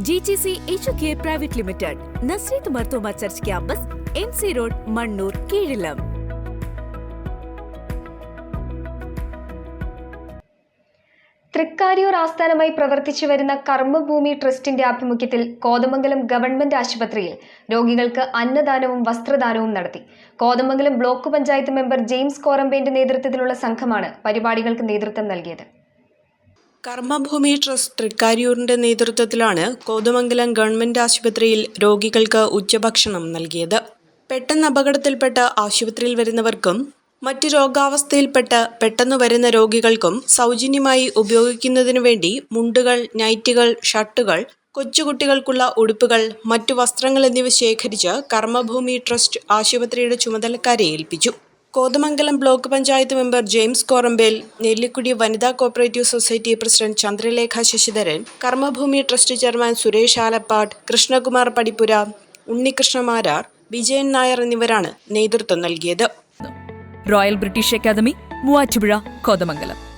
GGC Educare Private Limited, Nasreet Martoma Church Campus, MC Road, Mannur, Keelam. Thrikkariyoor ആസ്ഥാനമായി പ്രവർത്തിച്ചു വരുന്ന കർമ്മഭൂമി ട്രസ്റ്റിന്റെ ആഭിമുഖ്യത്തിൽ കോതമംഗലം ഗവൺമെന്റ് ആശുപത്രിയിൽ രോഗികൾക്ക് അന്നദാനവും വസ്ത്രദാനവും നടത്തി. Kothamangalam block panchayat member James കോറമ്പേന്റെ നേതൃത്വത്തിലുള്ള സംഘമാണ് പരിപാടികൾക്ക് നേതൃത്വം നൽകിയത്. കർമ്മഭൂമി ട്രസ്റ്റ് തൃക്കാരിയൂരിന്റെ നേതൃത്വത്തിലാണ് കോതമംഗലം ഗവൺമെന്റ് ആശുപത്രിയിൽ രോഗികൾക്ക് ഉച്ചഭക്ഷണം നൽകിയത്. പെട്ടെന്ന് അപകടത്തിൽപ്പെട്ട് ആശുപത്രിയിൽ വരുന്നവർക്കും മറ്റ് രോഗാവസ്ഥയിൽപ്പെട്ട് പെട്ടെന്ന് വരുന്ന രോഗികൾക്കും സൗജന്യമായി ഉപയോഗിക്കുന്നതിനു വേണ്ടി മുണ്ടുകൾ, നൈറ്റുകൾ, ഷർട്ടുകൾ, കൊച്ചുകുട്ടികൾക്കുള്ള ഉടുപ്പുകൾ, മറ്റു വസ്ത്രങ്ങൾ എന്നിവ ശേഖരിച്ച് കർമ്മഭൂമി ട്രസ്റ്റ് ആശുപത്രിയുടെ ചുമതലക്കാരെ ഏൽപ്പിച്ചു. Kothamangalam block panchayat member James Korambel, Nellikkudy വനിതാ cooperative society president Chandralekha Sasidharan, Karmabhoomi trust chairman Suresh Alappad, Krishnakumar Padippura, Unnikrishna Marar, Vijayan Nair എന്നിവരാണ് നേതൃത്വം നൽകിയത്. Royal British academy, Muvattupuzha, Kothamangalam.